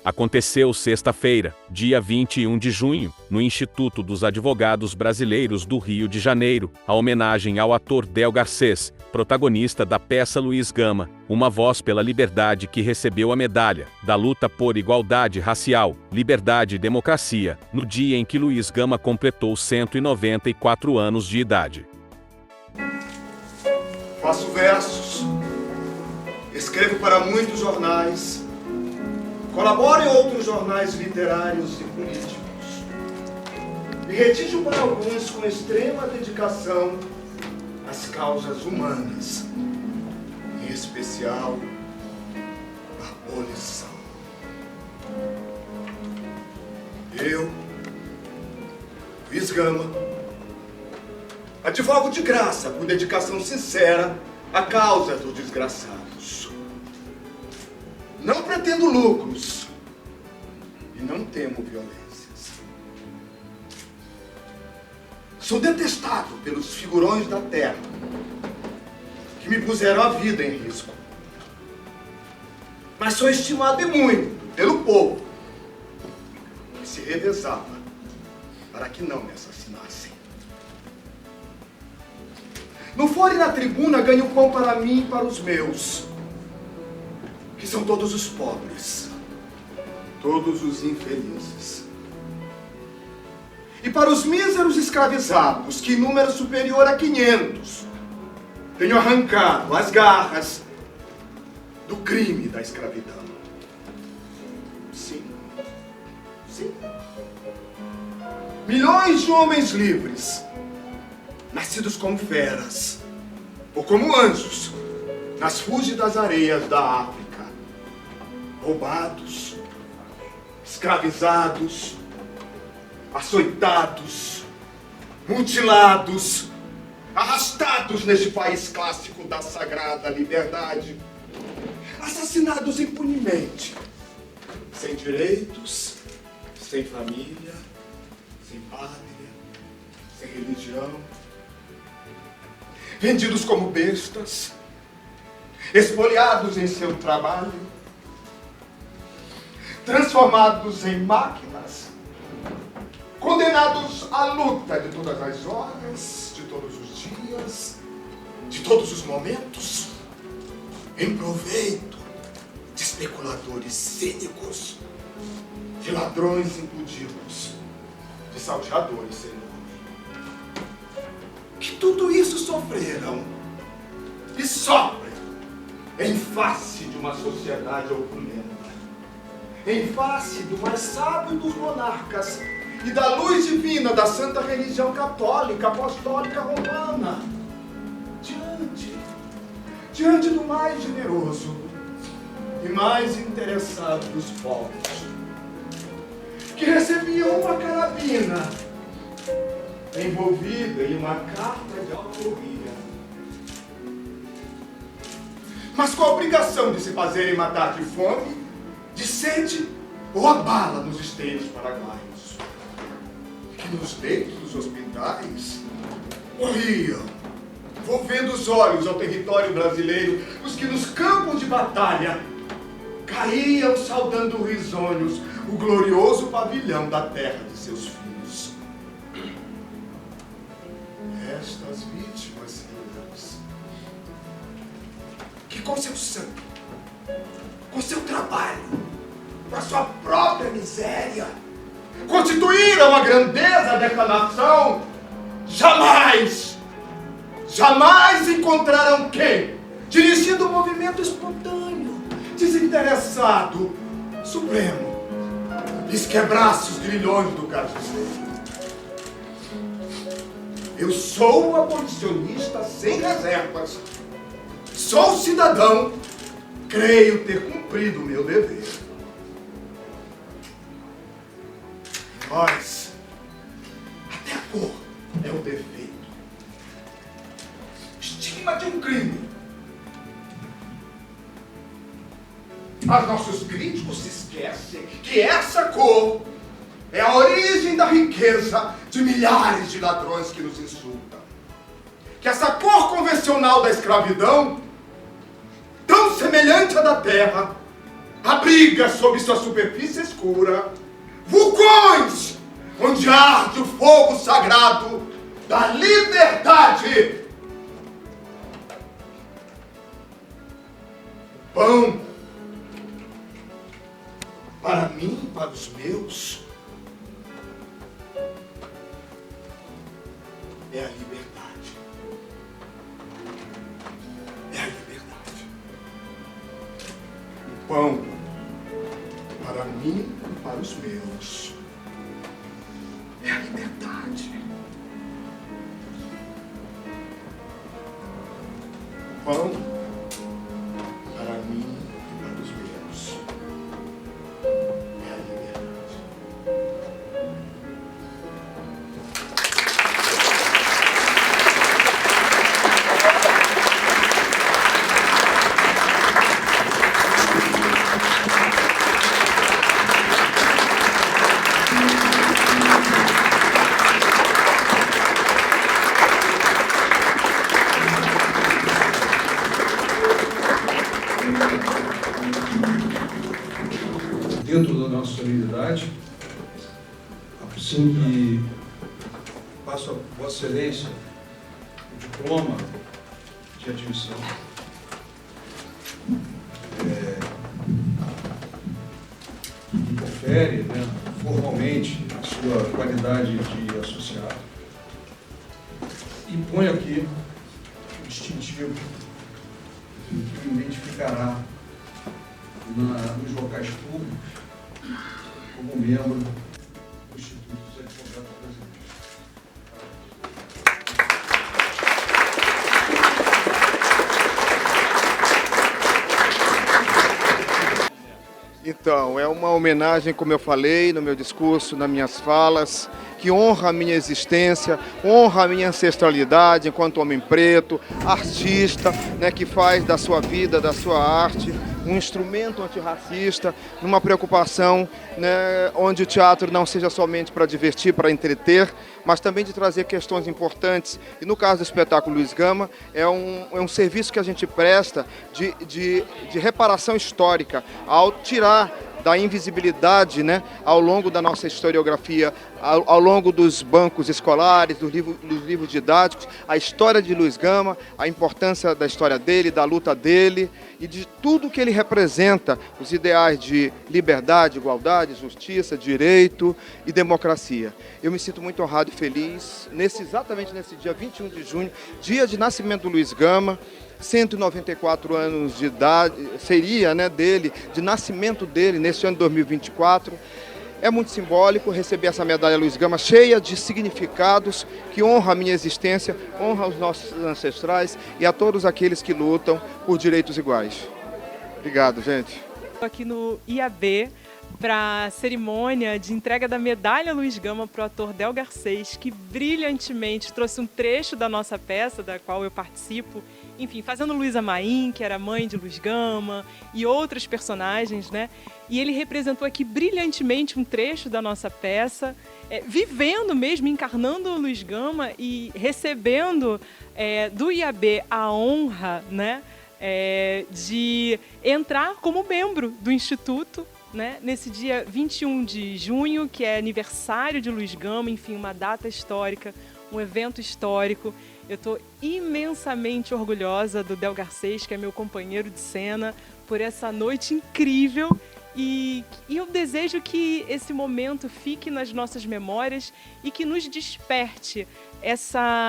Aconteceu sexta-feira, dia 21 de junho, no Instituto dos Advogados Brasileiros do Rio de Janeiro, a homenagem ao ator Del Garcês, protagonista da peça Luiz Gama, uma voz pela liberdade, que recebeu a medalha da luta por igualdade racial, liberdade e democracia, no dia em que Luiz Gama completou 194 anos de idade. Faço versos, escrevo para muitos jornais, colaboro em outros jornais literários e políticos, e redijo para alguns com extrema dedicação as causas humanas, em especial a abolição. Eu, Luiz Gama, advogo de graça por dedicação sincera à causa dos desgraçados. Não pretendo lucros e não temo violências. Sou detestado pelos figurões da terra que me puseram a vida em risco. Mas sou estimado e muito pelo povo que se revezava para que não me assassinassem. No foro e na tribuna ganho pão para mim e para os meus, que são todos os pobres, todos os infelizes. E para os míseros escravizados, que em número superior a 500, tenho arrancado as garras do crime da escravidão. Sim, sim. Milhões de homens livres, nascidos como feras, ou como anjos, nas fúlgidas areias da África, roubados, escravizados, açoitados, mutilados, arrastados neste país clássico da sagrada liberdade, assassinados impunemente, sem direitos, sem família, sem pátria, sem religião, vendidos como bestas, espoliados em seu trabalho, transformados em máquinas, condenados à luta de todas as horas, de todos os dias, de todos os momentos, em proveito de especuladores cínicos, de ladrões impudidos, de salteadores sem nome. Que tudo isso sofreram e sofrem em face de uma sociedade opulenta, em face do mais sábio dos monarcas e da luz divina da santa religião católica, apostólica romana, diante do mais generoso e mais interessado dos povos, que recebiam uma carabina envolvida em uma carta de autoria, mas com a obrigação de se fazerem matar de fome, de sede ou a bala nos esteios paraguaios, que nos leitos dos hospitais morriam, volvendo os olhos ao território brasileiro, os que nos campos de batalha caíam saudando risonhos o glorioso pavilhão da terra de seus filhos. Estas vítimas livres, que com seu sangue, com seu trabalho, com a sua própria miséria, constituíram a grandeza desta nação, jamais encontraram quem, dirigindo um movimento espontâneo, desinteressado, supremo, lhes quebrasse os grilhões do cajuzeiro. Eu sou um abolicionista sem reservas, sou cidadão, creio ter cumprido o meu dever. Mas até a cor é um defeito, estigma de um crime. Mas nossos críticos se esquecem que essa cor é a origem da riqueza de milhares de ladrões que nos insultam. Que essa cor convencional da escravidão, tão semelhante à da terra, abriga sob sua superfície escura vulcões onde arde o fogo sagrado da liberdade. Pão para mim e para os meus é a liberdade. É a liberdade. O pão para mim e para os meus é a liberdade. O pão para mim e para os meus é a liberdade. Dentro da nossa solenidade, assim que passo a Vossa Excelência o diploma de admissão, que confere, né, formalmente a sua qualidade de associado, e põe aqui o distintivo que o identificará nos locais públicos como membro do Instituto dos Advogados Brasileiros. Então, é uma homenagem, como eu falei no meu discurso, nas minhas falas, que honra a minha existência, honra a minha ancestralidade enquanto homem preto, artista, né, que faz da sua vida, da sua arte, um instrumento antirracista, numa preocupação, né, onde o teatro não seja somente para divertir, para entreter, mas também de trazer questões importantes. E no caso do espetáculo Luiz Gama, é um serviço que a gente presta de reparação histórica, ao tirar da invisibilidade, né, ao longo da nossa historiografia, ao longo dos bancos escolares, dos livros didáticos, a história de Luiz Gama, a importância da história dele, da luta dele e de tudo que ele representa, os ideais de liberdade, igualdade, justiça, direito e democracia. Eu me sinto muito honrado e feliz, exatamente nesse dia 21 de junho, dia de nascimento do Luiz Gama, 194 anos de idade, seria, né, dele, de nascimento dele, nesse ano de 2024. É muito simbólico receber essa medalha Luiz Gama, cheia de significados, que honra a minha existência, honra os nossos ancestrais e a todos aqueles que lutam por direitos iguais. Obrigado, gente. Estou aqui no IAB para a cerimônia de entrega da medalha Luiz Gama para o ator Del Garcês, que brilhantemente trouxe um trecho da nossa peça, da qual eu participo, enfim, fazendo Luísa Maim, que era mãe de Luiz Gama, e outros personagens, né? E ele representou aqui brilhantemente um trecho da nossa peça, vivendo mesmo, encarnando o Luiz Gama e recebendo do IAB a honra, né, de entrar como membro do Instituto, né, nesse dia 21 de junho, que é aniversário de Luiz Gama, enfim, uma data histórica, um evento histórico. Eu estou imensamente orgulhosa do Del Garcês, que é meu companheiro de cena, por essa noite incrível. E eu desejo que esse momento fique nas nossas memórias e que nos desperte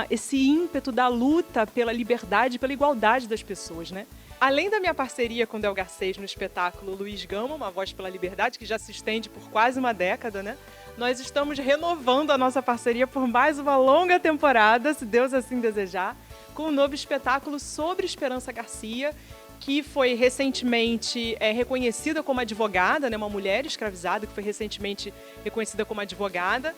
esse ímpeto da luta pela liberdade e pela igualdade das pessoas, né? Além da minha parceria com Del Garcês no espetáculo Luiz Gama, Uma Voz pela Liberdade, que já se estende por quase uma década, né? Nós estamos renovando a nossa parceria por mais uma longa temporada, se Deus assim desejar, com um novo espetáculo sobre Esperança Garcia, que foi recentemente reconhecida como advogada, né? Uma mulher escravizada que foi recentemente reconhecida como advogada,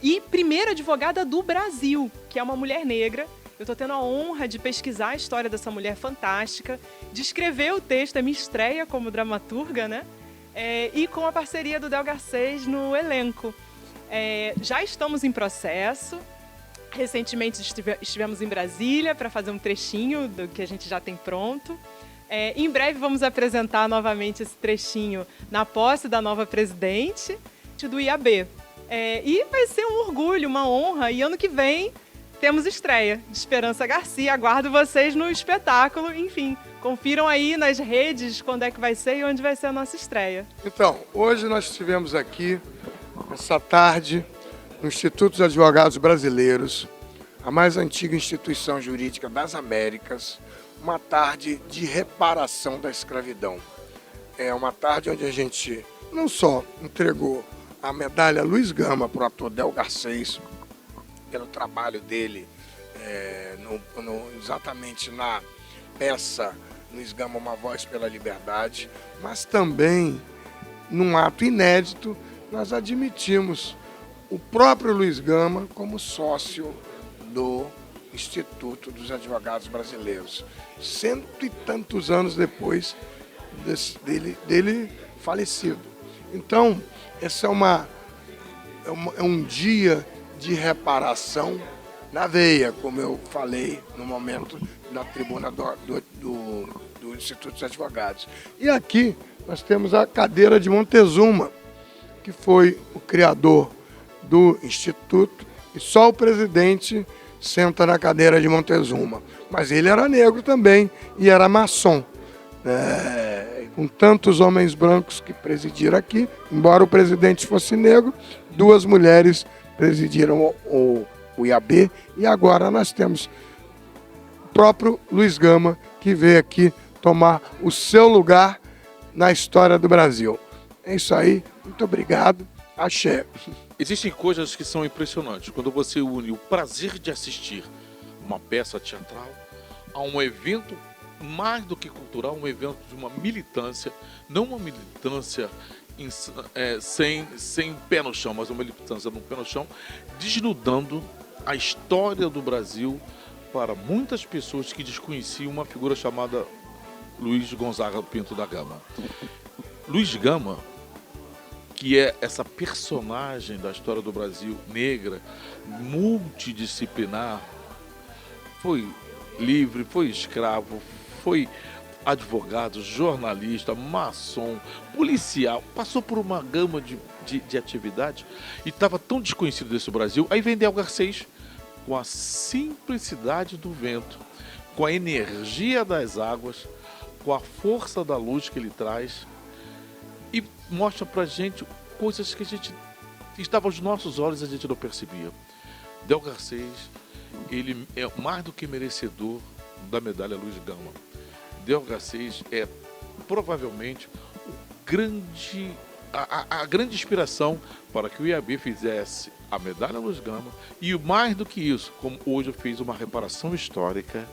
e primeira advogada do Brasil, que é uma mulher negra. Eu estou tendo a honra de pesquisar a história dessa mulher fantástica, de escrever o texto, é minha estreia como dramaturga, né? E com a parceria do Del Garcês no elenco. Já estamos em processo. Recentemente estivemos em Brasília para fazer um trechinho do que a gente já tem pronto. Em breve vamos apresentar novamente esse trechinho na posse da nova presidente do IAB. E vai ser um orgulho, uma honra. E ano que vem temos estreia de Esperança Garcia. Aguardo vocês no espetáculo. Enfim, confiram aí nas redes quando é que vai ser e onde vai ser a nossa estreia. Então, hoje nós estivemos aqui, essa tarde, no Instituto dos Advogados Brasileiros, a mais antiga instituição jurídica das Américas, uma tarde de reparação da escravidão. É uma tarde onde a gente não só entregou a medalha Luiz Gama para o ator Del Garcês, pelo trabalho dele exatamente na peça Luiz Gama, Uma Voz pela Liberdade, mas também, num ato inédito, nós admitimos o próprio Luiz Gama como sócio do Instituto dos Advogados Brasileiros, 100 e tantos anos depois dele falecido. Então, esse é um dia de reparação na veia, como eu falei no momento na tribuna do Instituto dos Advogados. E aqui nós temos a cadeira de Montezuma, que foi o criador do Instituto, e só o presidente senta na cadeira de Montezuma. Mas ele era negro também e era maçom. Com tantos homens brancos que presidiram aqui, embora o presidente fosse negro, 2 mulheres presidiram o IAB, e agora nós temos o próprio Luiz Gama, que veio aqui tomar o seu lugar na história do Brasil. É isso aí, muito obrigado, axé. Existem coisas que são impressionantes, quando você une o prazer de assistir uma peça teatral a um evento mais do que cultural, um evento de uma militância, não uma militância sem pé no chão, mas uma militância no pé no chão, desnudando a história do Brasil para muitas pessoas que desconheciam uma figura chamada Luiz Gonzaga Pinto da Gama. Luiz Gama, que é essa personagem da história do Brasil negra, multidisciplinar, foi livre, foi escravo, foi advogado, jornalista, maçom, policial, passou por uma gama de atividades e estava tão desconhecido desse Brasil. Aí vem Del Garcês, com a simplicidade do vento, com a energia das águas, com a força da luz que ele traz, e mostra pra gente coisas que a gente estava aos nossos olhos e a gente não percebia. Del Garcês, ele é mais do que merecedor da medalha Luiz Gama. Del Garcês é provavelmente a grande inspiração para que o IAB fizesse a medalha Luiz Gama, e mais do que isso, como hoje fez uma reparação histórica,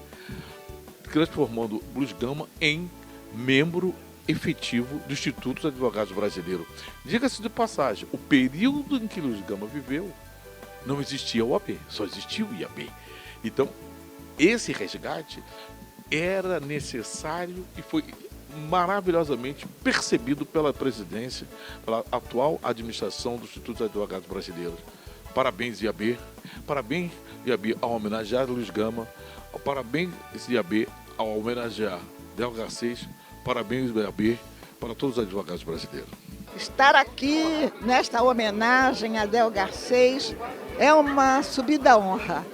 transformando Luiz Gama em membro efetivo do Instituto dos Advogados Brasileiros. Diga-se de passagem, o período em que Luiz Gama viveu, não existia o OAB, só existia o IAB. Então, esse resgate era necessário e foi maravilhosamente percebido pela presidência, pela atual administração do Instituto dos Advogados Brasileiros. Parabéns, IAB. Parabéns, IAB, ao homenagear Luiz Gama. Parabéns, IAB, ao homenagear Del Garcês. Parabéns, IAB, para todos os advogados brasileiros. Estar aqui nesta homenagem a Del Garcês é uma subida honra.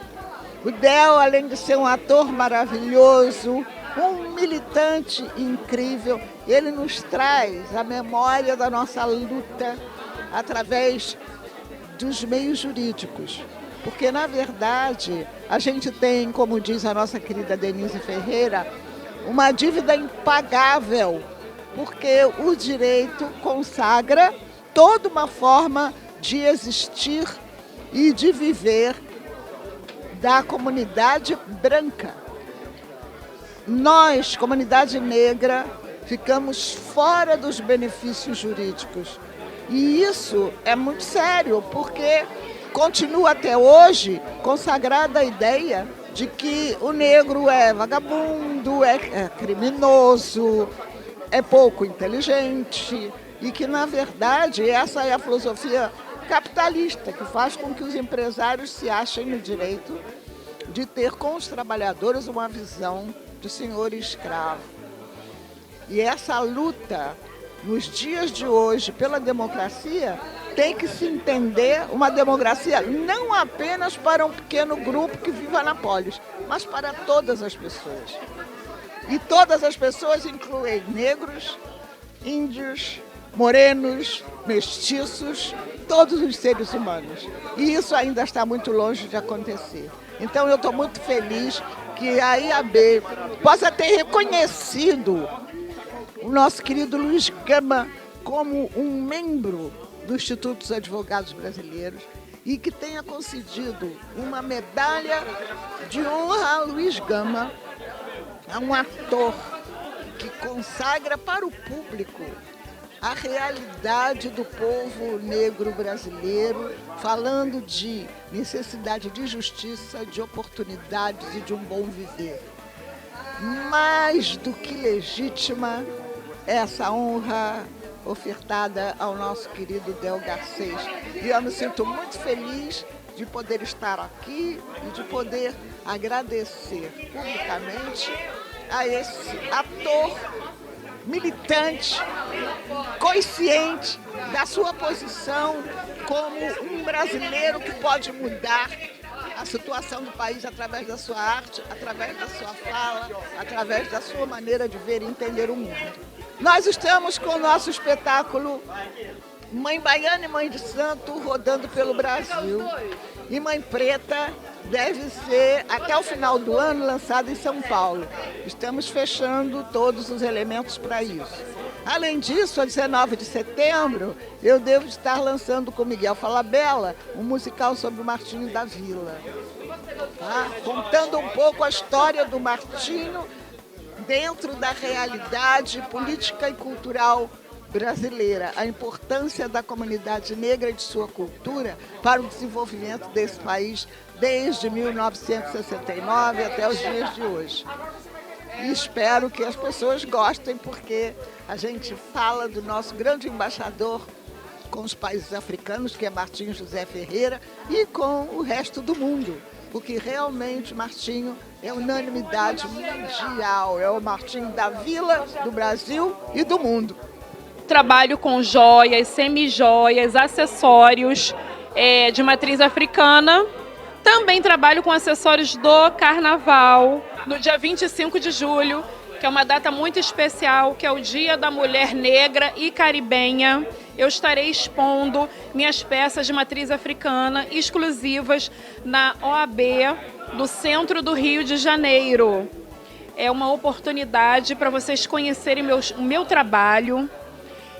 O Del, além de ser um ator maravilhoso, um militante incrível, ele nos traz a memória da nossa luta através dos meios jurídicos. Porque, na verdade, a gente tem, como diz a nossa querida Denise Ferreira, uma dívida impagável, porque o direito consagra toda uma forma de existir e de viver da comunidade branca. Nós, comunidade negra, ficamos fora dos benefícios jurídicos. E isso é muito sério, porque continua até hoje consagrada a ideia de que o negro é vagabundo, é criminoso, é pouco inteligente, e que, na verdade, essa é a filosofia capitalista, que faz com que os empresários se achem no direito de ter com os trabalhadores uma visão de senhor escravo. E essa luta, nos dias de hoje, pela democracia, tem que se entender uma democracia não apenas para um pequeno grupo que vive na polis, mas para todas as pessoas. E todas as pessoas incluem negros, índios, morenos, mestiços, todos os seres humanos. E isso ainda está muito longe de acontecer. Então eu estou muito feliz que a IAB possa ter reconhecido o nosso querido Luiz Gama como um membro do Instituto dos Advogados Brasileiros e que tenha concedido uma medalha de honra a Luiz Gama, a um ator que consagra para o público a realidade do povo negro brasileiro, falando de necessidade de justiça, de oportunidades e de um bom viver. Mais do que legítima essa honra ofertada ao nosso querido Del Garcês. E eu me sinto muito feliz de poder estar aqui e de poder agradecer publicamente a esse ator militante, consciente da sua posição como um brasileiro que pode mudar a situação do país através da sua arte, através da sua fala, através da sua maneira de ver e entender o mundo. Nós estamos com o nosso espetáculo Mãe Baiana e Mãe de Santo rodando pelo Brasil. E Mãe Preta deve ser, até o final do ano, lançado em São Paulo. Estamos fechando todos os elementos para isso. Além disso, a 19 de setembro, eu devo estar lançando com Miguel Falabella um musical sobre o Martinho da Vila. Tá? Contando um pouco a história do Martinho dentro da realidade política e cultural brasileira, a importância da comunidade negra e de sua cultura para o desenvolvimento desse país desde 1969 até os dias de hoje. E espero que as pessoas gostem, porque a gente fala do nosso grande embaixador com os países africanos, que é Martinho José Ferreira, e com o resto do mundo, porque realmente Martinho é unanimidade mundial, é o Martinho da Vila, do Brasil e do mundo. Trabalho com joias, semi-joias, acessórios de matriz africana. Também trabalho com acessórios do carnaval, no dia 25 de julho, que é uma data muito especial, que é o Dia da Mulher Negra e Caribenha. Eu estarei expondo minhas peças de matriz africana exclusivas na OAB do centro do Rio de Janeiro. É uma oportunidade para vocês conhecerem o meu trabalho.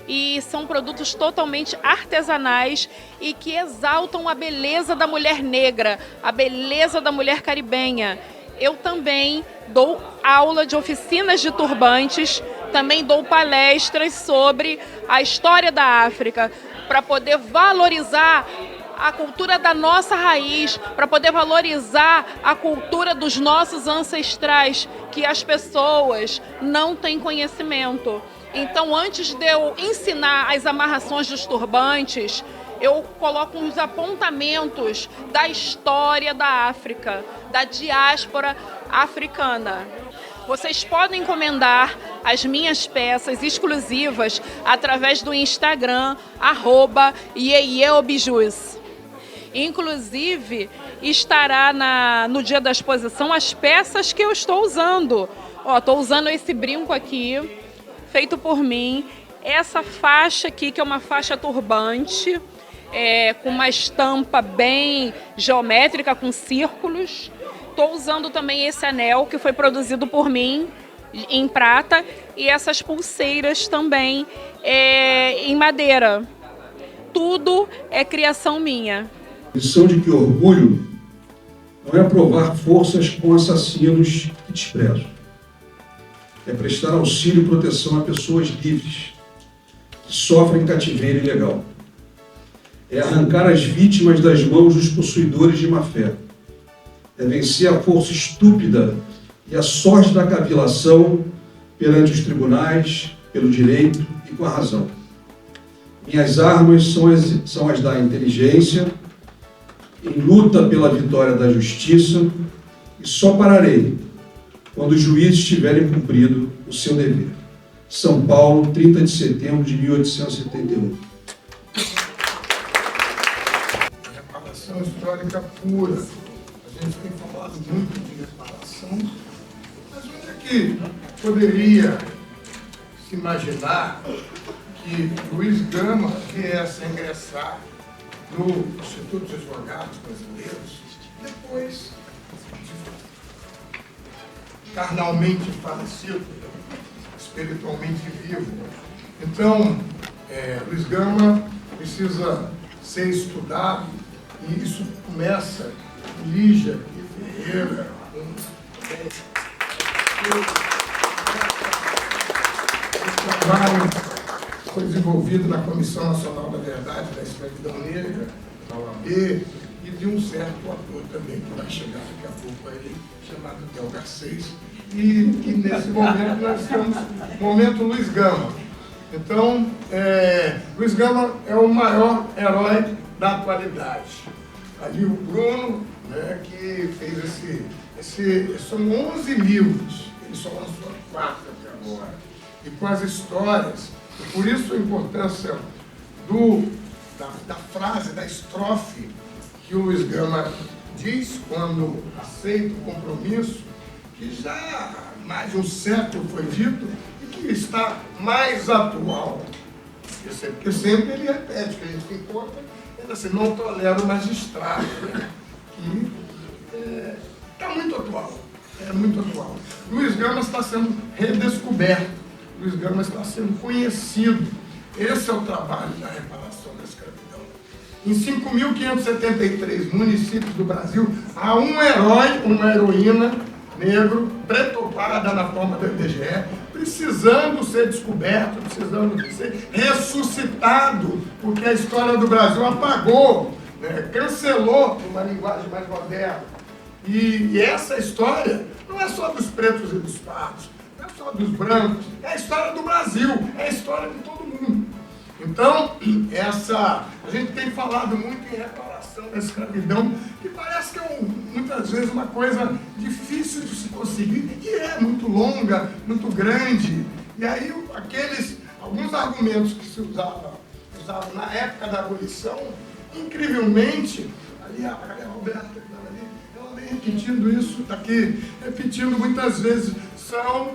E são produtos totalmente artesanais e que exaltam a beleza da mulher negra, a beleza da mulher caribenha. Eu também dou aula de oficinas de turbantes, também dou palestras sobre a história da África, para poder valorizar a cultura da nossa raiz, para poder valorizar a cultura dos nossos ancestrais, que as pessoas não têm conhecimento. Então, antes de eu ensinar as amarrações dos turbantes, eu coloco uns apontamentos da história da África, da diáspora africana. Vocês podem encomendar as minhas peças exclusivas através do Instagram, @ieieobijus. Inclusive, estará no dia da exposição as peças que eu estou usando. Estou usando esse brinco aqui, feito por mim. Essa faixa aqui, que é uma faixa turbante, com uma estampa bem geométrica, com círculos. Estou usando também esse anel, que foi produzido por mim, em prata, e essas pulseiras também em madeira. Tudo é criação minha. A lição de que orgulho não é provar forças com assassinos que desprezam. É prestar auxílio e proteção a pessoas livres que sofrem cativeiro ilegal. É arrancar as vítimas das mãos dos possuidores de má-fé. É vencer a força estúpida e a sorte da cavilação perante os tribunais, pelo direito e com a razão. Minhas armas são as da inteligência, em luta pela vitória da justiça, e só pararei quando os juízes tiverem cumprido o seu dever. São Paulo, 30 de setembro de 1871. Reparação histórica pura. A gente tem falado muito de reparação, mas onde é que poderia se imaginar que Luiz Gama viesse a ingressar no Instituto dos Advogados Brasileiros depois de carnalmente falecido, espiritualmente vivo? Então, Luiz Gama precisa ser estudado, e isso começa com Lígia e Ferreira. Esse trabalho foi desenvolvido na Comissão Nacional da Verdade da Escravidão Negra, da OAB, e de um certo ator também, que vai chegar daqui a pouco aí, chamado Del Garcês. E nesse momento nós estamos no momento Luiz Gama. Então, Luiz Gama é o maior herói da atualidade. Ali o Bruno, né, que fez são 11 livros, ele só lançou 4 até agora, e com as histórias. E por isso a importância da frase, da estrofe que o Luiz Gama diz quando aceita o compromisso, que já há mais de um século foi dito e que está mais atual. Porque sempre ele repete, que a gente encontra, ele assim, não tolera o magistrado, né? Que está muito atual, é muito atual. Luiz Gama está sendo redescoberto, Luiz Gama está sendo conhecido. Esse é o trabalho da reparação da escravidão. Em 5.573 municípios do Brasil, há um herói, uma heroína negro, pretopada na forma do IBGE, precisando ser descoberto, precisando ser ressuscitado, porque a história do Brasil apagou, né, cancelou uma linguagem mais moderna. E essa história não é só dos pretos e dos pardos, não é só dos brancos, é a história do Brasil, é a história de todo mundo. Então, a gente tem falado muito em reparação da escravidão, que parece que é muitas vezes uma coisa difícil de se conseguir, e é muito longa, muito grande. E aí, alguns argumentos que se usavam na época da abolição, incrivelmente, ali a Roberta, ela vem repetindo isso, está aqui, repetindo muitas vezes, são,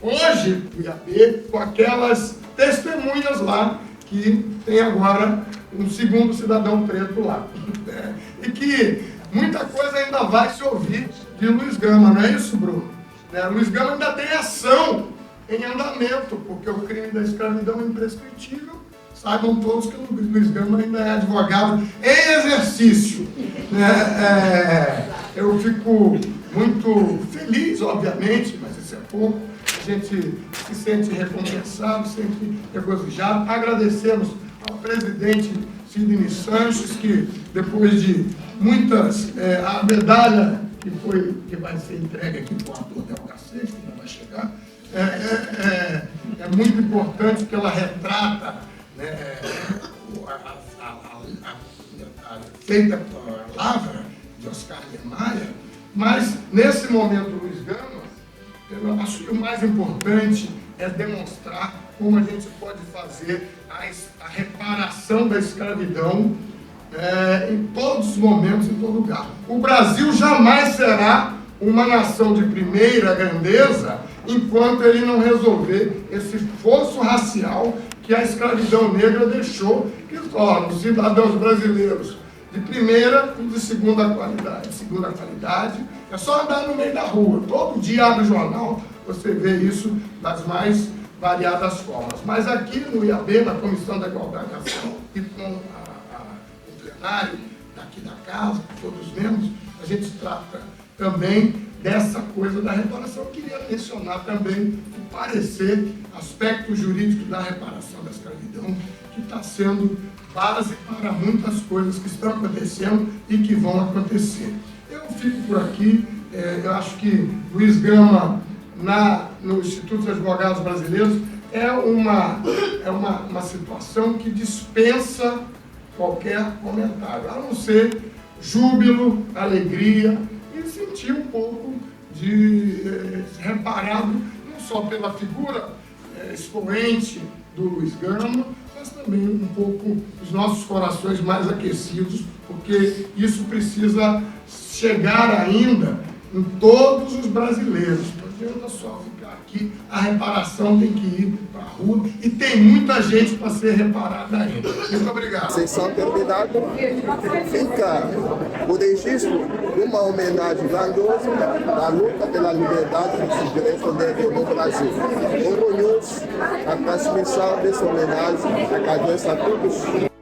hoje, o IAB, com aquelas testemunhas lá, que tem agora um segundo cidadão preto lá. Né? E que muita coisa ainda vai se ouvir de Luiz Gama, não é isso, Bruno? Né? Luiz Gama ainda tem ação em andamento, porque o crime da escravidão é imprescritível. Saibam todos que o Luiz Gama ainda é advogado em exercício. Né? Eu fico muito feliz, obviamente, mas isso é pouco. A gente se sente recompensado, sempre regozijado. Agradecemos ao presidente Sidney Sanches, que depois de muitas, a medalha que vai ser entregue aqui para o ator Del Garcês, que não vai chegar, é muito importante porque ela retrata, né, feita a lavra de Oscar Niemeyer, mas nesse momento Luiz Gama, eu acho que o mais importante é demonstrar como a gente pode fazer a reparação da escravidão em todos os momentos, em todo lugar. O Brasil jamais será uma nação de primeira grandeza enquanto ele não resolver esse fosso racial que a escravidão negra deixou, que torna os cidadãos brasileiros de primeira e de segunda qualidade. Segunda qualidade é só andar no meio da rua. Todo dia abre o jornal, você vê isso das mais variadas formas. Mas aqui no IAB, na Comissão da Igualdade Racial, e com o plenário daqui da casa, com todos os membros, a gente trata também dessa coisa da reparação. Eu queria mencionar também o parecer, aspecto jurídico da reparação da escravidão, que está sendo base para muitas coisas que estão acontecendo e que vão acontecer. Eu fico por aqui, eu acho que Luiz Gama, no Instituto dos Advogados Brasileiros, é uma situação que dispensa qualquer comentário, a não ser júbilo, alegria e sentir um pouco de reparado, não só pela figura expoente do Luiz Gama, mas também um pouco os nossos corações mais aquecidos, porque isso precisa chegar ainda em todos os brasileiros. Não adianta só ficar aqui, a reparação tem que ir para a rua e tem muita gente para ser reparada ainda. Muito obrigado. Sessão terminada, fica o registro de uma homenagem grandiosa da luta pela liberdade dos direitos negros no Brasil. Orgulhoso a transmissão dessa homenagem, agradeço a todos.